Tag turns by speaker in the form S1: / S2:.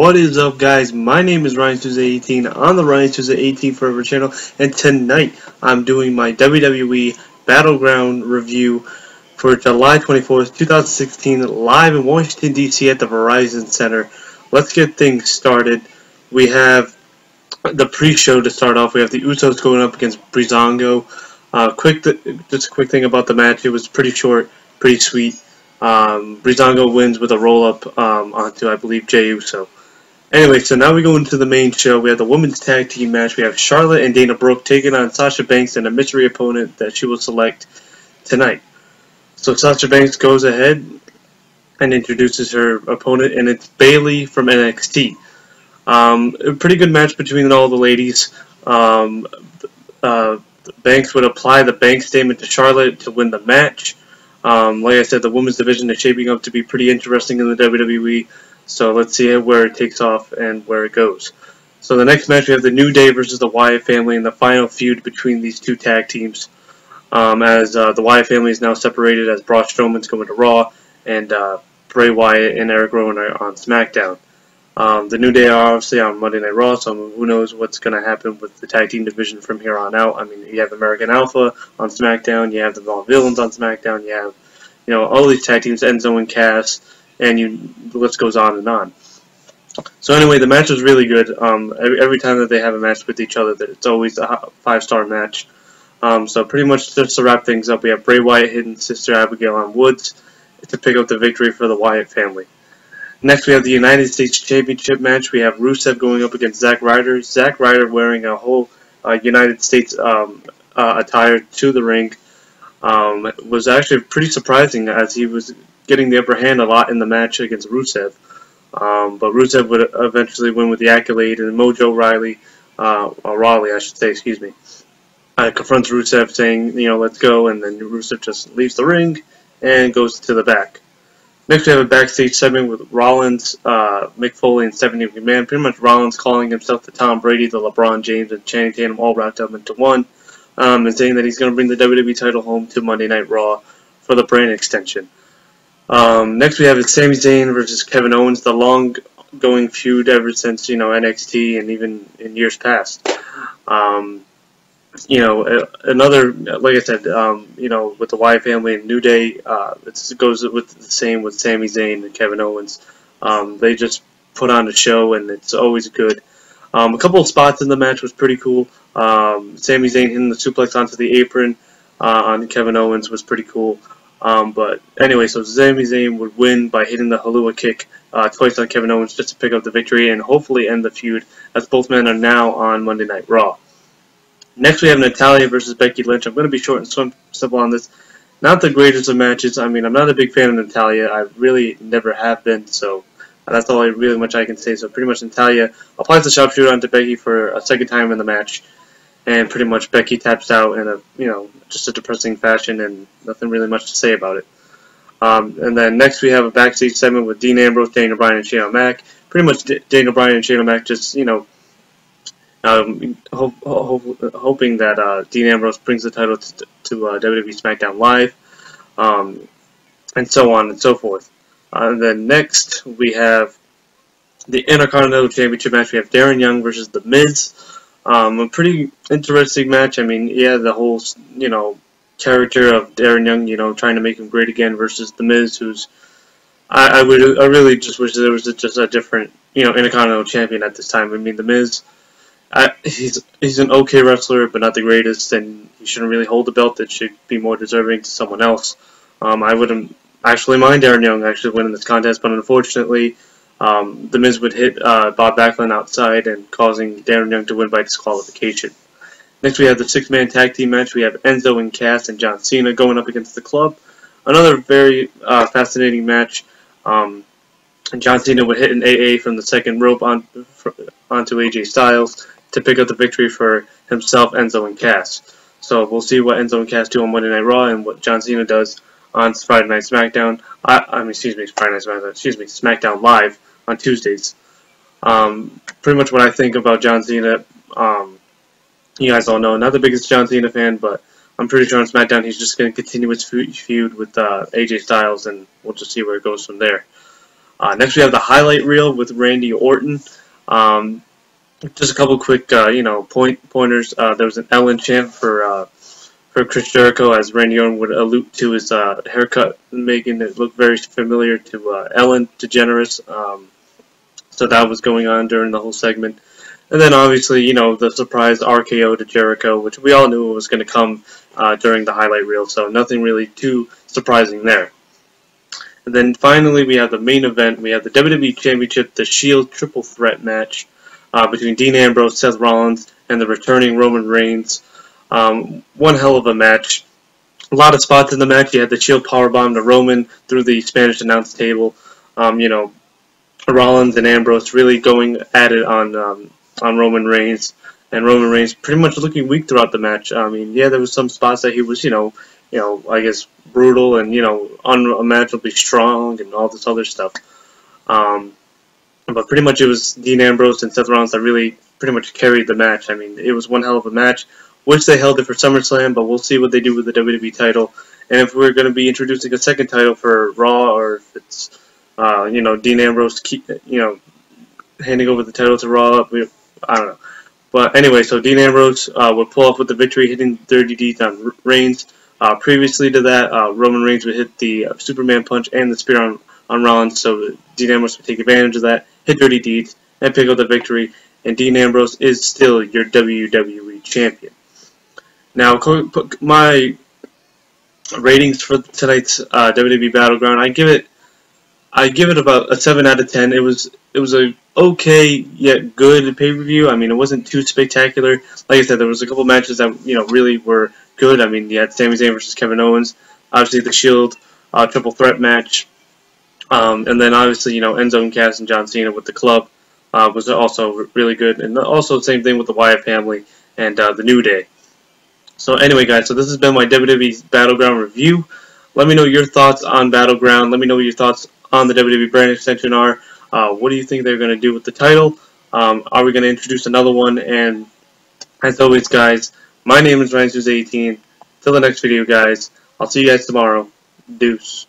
S1: What is up, guys? My name is Ryan Tuesday 18 on the Ryan Tuesday 18 Forever channel, and tonight I'm doing my WWE Battleground review for July 24th, 2016, live in Washington, D.C. at the Verizon Center. Let's get things started. We have the pre-show to start off. We have the Usos going up against Breezango. Just a quick thing about the match. It was pretty short, pretty sweet. Breezango wins with a roll-up onto, I believe, Jey Uso. Anyway, so now we go into the main show. We have the women's tag team match. We have Charlotte and Dana Brooke taking on Sasha Banks and a mystery opponent that she will select tonight. So Sasha Banks goes ahead and introduces her opponent, and it's Bayley from NXT. A pretty good match between all the ladies. Banks would apply the Banks statement to Charlotte to win the match. Like I said, the women's division is shaping up to be pretty interesting in the WWE. So let's see where it takes off and where it goes. So the next match, we have the New Day versus the Wyatt family in the final feud between these two tag teams. As the Wyatt family is now separated, as Braun Strowman's going to Raw, and Bray Wyatt and Eric Rowan are on SmackDown. The New Day are obviously on Monday Night Raw, so who knows what's going to happen with the tag team division from here on out. I mean, you have American Alpha on SmackDown, you have the Vaudevillains on SmackDown, you have, all these tag teams, Enzo and Cass, and the list goes on and on. So anyway, the match was really good. Every time that they have a match with each other, it's always a 5-star match. So pretty much just to wrap things up, we have Bray Wyatt hitting Sister Abigail on Woods to pick up the victory for the Wyatt family. Next, we have the United States Championship match. We have Rusev going up against Zack Ryder. Zack Ryder wearing a whole United States attire to the ring. Was actually pretty surprising, as he was getting the upper hand a lot in the match against Rusev. But Rusev would eventually win with the accolade, and Mojo Rawley, I should say, excuse me, confronts Rusev saying, let's go, and then Rusev just leaves the ring and goes to the back. Next, we have a backstage segment with Rollins, Mick Foley, and Stephanie McMahon. Pretty much Rollins calling himself the Tom Brady, the LeBron James, and Channing Tatum all wrapped up into one, and saying that he's going to bring the WWE title home to Monday Night Raw for the brand extension. Next, we have Sami Zayn versus Kevin Owens, the long-going feud ever since, NXT and even in years past. Another, like I said, with the Wyatt family and New Day, it goes with the same with Sami Zayn and Kevin Owens. They just put on a show, and it's always good. A couple of spots in the match was pretty cool. Sami Zayn hitting the suplex onto the apron on Kevin Owens was pretty cool. But anyway, so Sami Zayn would win by hitting the Halua kick twice on Kevin Owens just to pick up the victory and hopefully end the feud, as both men are now on Monday Night Raw. Next, we have Natalya versus Becky Lynch. I'm going to be short and simple on this. Not the greatest of matches. I mean, I'm not a big fan of Natalya. I really never have been, so that's all really much I can say. So pretty much Natalya applies the sharpshooter onto Becky for a second time in the match, and pretty much Becky taps out in a, just a depressing fashion, and nothing really much to say about it. And then next we have a backstage segment with Dean Ambrose, Daniel Bryan, and Shane O'Mac. Pretty much Daniel Bryan and Shane O'Mac just, hoping that Dean Ambrose brings the title to WWE SmackDown Live, and so on and so forth. And then next we have the Intercontinental Championship match. We have Darren Young versus The Miz. A pretty interesting match. I mean, yeah, the whole, character of Darren Young, trying to make him great again versus The Miz, who's, I really just wish there was just a different, Intercontinental Champion at this time. I mean, The Miz, he's an okay wrestler, but not the greatest, and he shouldn't really hold the belt. It should be more deserving to someone else. I wouldn't actually mind Darren Young actually winning this contest, but unfortunately, The Miz would hit Bob Backlund outside and causing Darren Young to win by disqualification. Next, we have the 6-man tag team match. We have Enzo and Cass and John Cena going up against the Club. Another very fascinating match. John Cena would hit an AA from the second rope onto AJ Styles to pick up the victory for himself, Enzo, and Cass. So we'll see what Enzo and Cass do on Monday Night Raw and what John Cena does on Friday Night SmackDown. SmackDown Live on Tuesdays. Pretty much what I think about John Cena. You guys all know, not the biggest John Cena fan, but I'm pretty sure on SmackDown he's just going to continue his feud with AJ Styles, and we'll just see where it goes from there. Next we have the highlight reel with Randy Orton. Just a couple quick, pointers. There was an Ellen chant for Chris Jericho, as Randy Orton would allude to his haircut, making it look very familiar to Ellen DeGeneres. So that was going on during the whole segment. And then obviously, the surprise RKO to Jericho, which we all knew was going to come during the highlight reel, so nothing really too surprising there. And then finally, we have the main event. We have the WWE Championship, the Shield Triple Threat match between Dean Ambrose, Seth Rollins, and the returning Roman Reigns. One hell of a match. A lot of spots in the match. You had the Shield powerbomb to Roman through the Spanish announce table. Rollins and Ambrose really going at it on Roman Reigns, and Roman Reigns pretty much looking weak throughout the match. I mean, yeah, there was some spots that he was, I guess brutal and unimaginably strong and all this other stuff. But pretty much it was Dean Ambrose and Seth Rollins that really pretty much carried the match. I mean, it was one hell of a match. Wish they held it for SummerSlam, but we'll see what they do with the WWE title, and if we're going to be introducing a second title for Raw, or if it's Dean Ambrose handing over the title to Raw. I don't know. But anyway, so Dean Ambrose would pull off with the victory, hitting 30 Ds on Reigns. Previously to that, Roman Reigns would hit the Superman punch and the spear on Rollins, so Dean Ambrose would take advantage of that, hit 30 Ds, and pick up the victory. And Dean Ambrose is still your WWE Champion. Now, my ratings for tonight's WWE Battleground, I give it about a 7 out of 10. It was a okay yet good pay-per-view. I mean, it wasn't too spectacular. Like I said, there was a couple matches that really were good. I mean, you had Sami Zayn versus Kevin Owens, obviously the Shield triple threat match, and then obviously Enzo and Cass and John Cena with the Club was also really good, and also same thing with the Wyatt family and the New Day. So anyway, guys, so this has been my WWE Battleground review. Let me know your thoughts on Battleground. Let me know what your thoughts on the WWE brand extension are. What do you think they're going to do with the title? Are we going to introduce another one? And as always, guys, my name is Ryan18. Till the next video, guys. I'll see you guys tomorrow. Deuce.